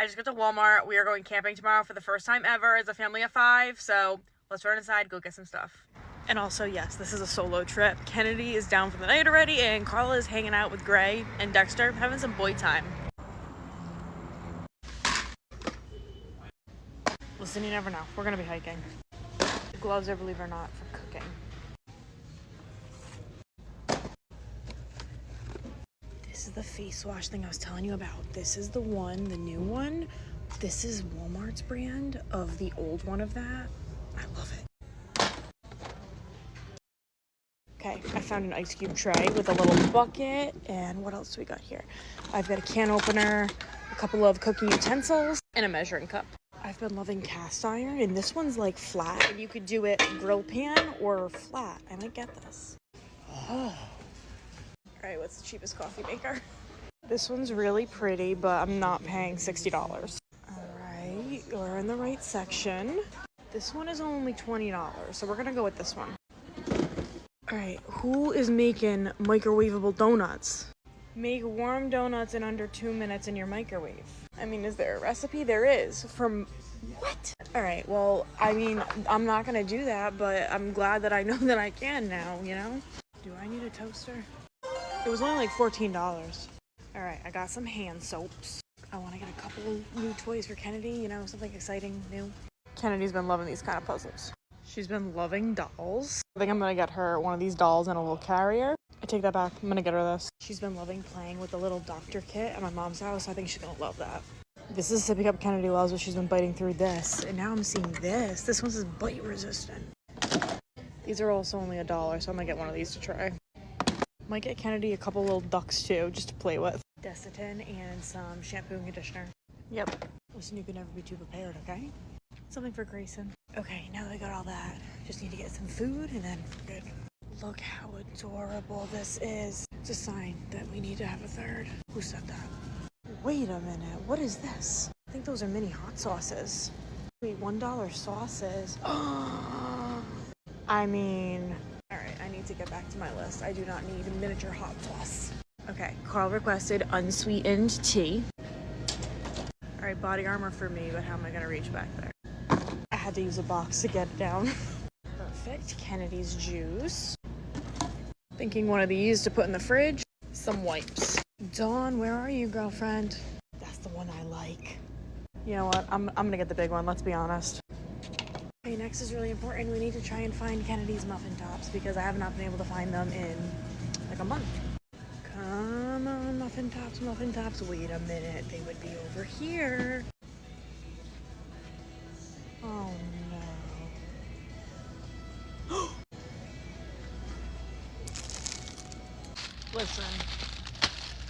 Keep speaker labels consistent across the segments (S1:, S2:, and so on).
S1: I just got to Walmart. We are going camping tomorrow for the first time ever as a family of 5. So let's run inside, go get some stuff. And also, yes, this is a solo trip. Kennedy is down for the night already, and Carla is hanging out with Gray and Dexter, having some boy time. Listen, you never know. We're gonna be hiking. The gloves are, believe it or not, for cooking. This is the face wash thing I was telling you about. This is the one, the new one. This is Walmart's brand of the old one of that. I love it. Okay, I found an ice cube tray with a little bucket, and what else do we got here? I've got a can opener, a couple of cooking utensils, and a measuring cup. I've been loving cast iron, and this one's like flat, and you could do it grill pan or flat. I might get this. Oh. All right, what's the cheapest coffee maker? This one's really pretty, but I'm not paying $60. All right, you're in the right section. This one is only $20, so we're gonna go with this one. All right, who is making microwavable donuts? Make warm donuts in under 2 minutes in your microwave. I mean, is there a recipe? There is. From what? All right, well, I mean, I'm not gonna do that, but I'm glad that I know that I can now, you know? Do I need a toaster? It was only like $14. All right, I got some hand soaps. I wanna get a couple of new toys for Kennedy, you know, something exciting, new. Kennedy's been loving these kind of puzzles. She's been loving dolls. I think I'm gonna get her one of these dolls and a little carrier. I take that back. I'm gonna get her this. She's been loving playing with the little doctor kit at my mom's house. I think she's gonna love that. This is a sippy cup Kennedy loves, but she's been biting through this. And now I'm seeing this. This one's bite resistant. These are also only $1, so I'm gonna get one of these to try. Might get Kennedy a couple little ducks too, just to play with. Desitin and some shampoo and conditioner. Yep. Listen, you can never be too prepared, okay? Something for Grayson. Okay, now that we got all that, just need to get some food and then we're good. Look how adorable this is. It's a sign that we need to have a third. Who said that? Wait a minute, what is this? I think those are mini hot sauces. Wait, $1 sauces. I mean, all right, I need to get back to my list. I do not need a miniature hot sauce. Okay, Carl requested unsweetened tea. All right, body armor for me, but how am I gonna reach back there? I had to use a box to get it down. Perfect. Kennedy's juice. Thinking one of these to put in the fridge. Some wipes. Dawn, where are you, girlfriend? That's the one I like. You know what? I'm gonna get the big one, let's be honest. Okay, next is really important. We need to try and find Kennedy's muffin tops because I have not been able to find them in like a month. Come on, muffin tops, muffin tops. Wait a minute, they would be over here. Oh no. Listen,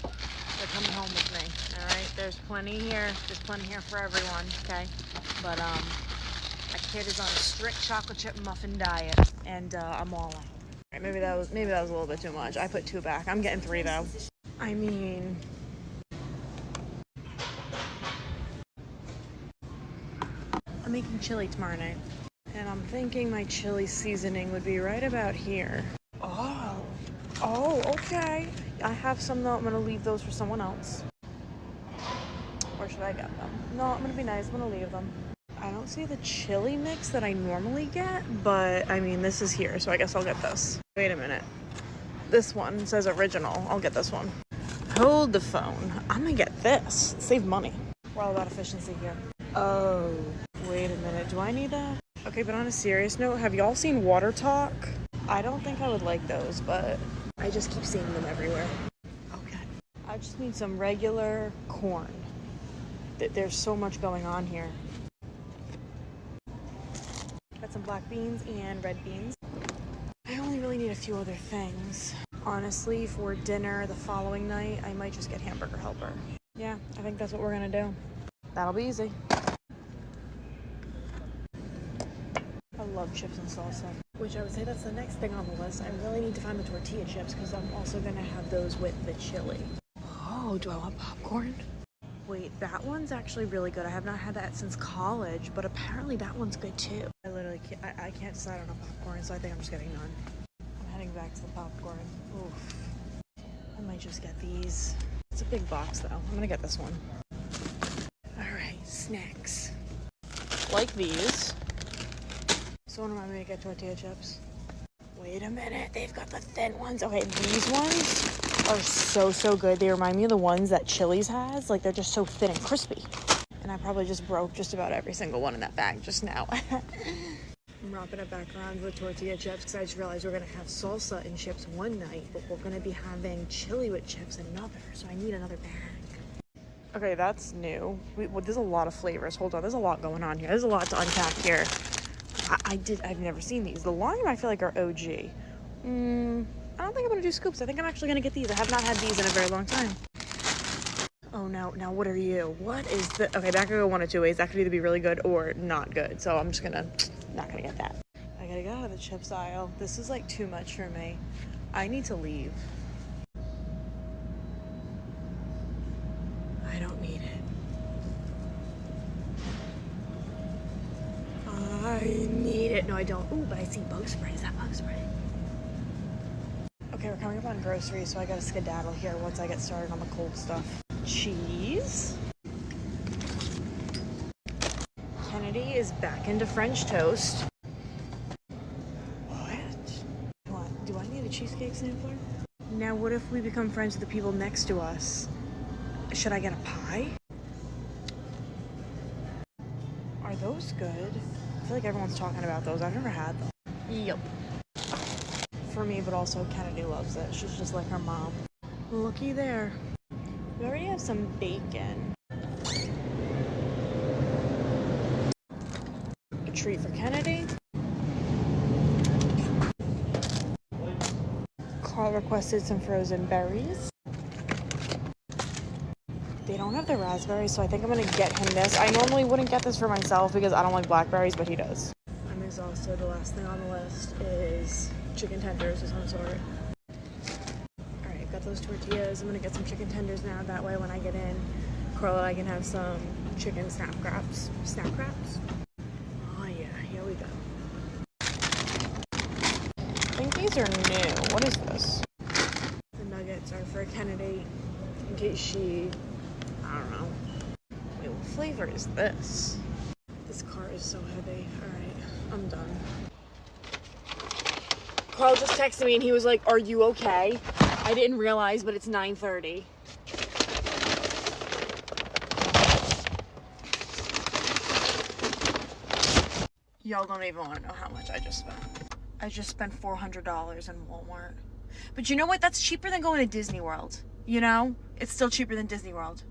S1: they're coming home with me, all right? There's plenty here. There's plenty here for everyone, okay? But my kid is on a strict chocolate chip muffin diet, and I'm all out. All right, maybe that was a little bit too much. I put 2 back. I'm getting 3 though. I mean, I'm making chili tomorrow night, and I'm thinking my chili seasoning would be right about here. Oh, okay. I have some though. I'm gonna leave those for someone else. Or should I get them? No, I'm gonna be nice. I'm gonna leave them. I don't see the chili mix that I normally get, but I mean, this is here, so I guess I'll get this. Wait a minute. This one says original. I'll get this one. Hold the phone. I'm gonna get this. Save money. We're all about efficiency here. Oh, wait a minute. Do I need that? Okay, but on a serious note, have y'all seen Water Talk? I don't think I would like those, but I just keep seeing them everywhere. Okay. I just need some regular corn. There's so much going on here. Got some black beans and red beans. I only really need a few other things. Honestly, for dinner the following night, I might just get Hamburger Helper. Yeah, I think that's what we're gonna do. That'll be easy. I love chips and salsa, which I would say that's the next thing on the list. I really need to find the tortilla chips because I'm also gonna have those with the chili. Oh, do I want popcorn? Wait, that one's actually really good. I have not had that since college, but apparently that one's good too. I literally can't, I can't decide on a popcorn, so I think I'm just getting none. I'm heading back to the popcorn. Oof. I might just get these. It's a big box though. I'm gonna get this one. All right. snacks. Like these. So what am I gonna get? Tortilla chips? Wait a minute, they've got the thin ones. Okay, these ones are so good. They remind me of the ones that Chili's has. Like, they're just so thin and crispy. And I probably just broke just about every single one in that bag just now. I'm wrapping it back around with tortilla chips because I just realized we're gonna have salsa and chips one night, but we're gonna be having chili with chips another, so I need another bag. Okay, that's new. There's a lot of flavors. Hold on, there's a lot going on here. There's a lot to unpack here. I've never seen these. The lime I feel like are OG. I don't think I'm gonna do scoops. I think I'm actually gonna get these. I have not had these in a very long time. Oh, now what are you? What is the... Okay, that could go one of two ways. That could either be really good or not good. So I'm just not gonna get that. I gotta get out of the chips aisle. This is like too much for me. I need to leave. I don't need it. I need it. No, I don't. Ooh, but I see bug spray. Is that bug spray? Okay, we're coming up on groceries, so I gotta skedaddle here once I get started on the cold stuff. Cheese. Kennedy is back into French toast. What? Do I need a cheesecake sampler? Now, what if we become friends with the people next to us? Should I get a pie? Are those good? I feel like everyone's talking about those. I've never had them. Yup. For me, but also Kennedy loves it. She's just like her mom. Looky there. We already have some bacon. A treat for Kennedy. Carl requested some frozen berries. They don't have the raspberries, so I think I'm gonna get him this. I normally wouldn't get this for myself because I don't like blackberries, but he does. I'm exhausted. The last thing on the list is chicken tenders of some sort. Alright, got those tortillas. I'm gonna get some chicken tenders now. That way when I get in, Carl and I can have some chicken snap wraps. Snap wraps? Oh yeah, here we go. I think these are new. What is this? The nuggets are for Kennedy in case she... I don't know. Wait, what flavor is this? This car is so heavy. Alright, I'm done. Carl just texted me and he was like, are you okay? I didn't realize, but it's 9:30. Y'all don't even want to know how much I just spent. I just spent $400 in Walmart. But you know what? That's cheaper than going to Disney World. You know? It's still cheaper than Disney World.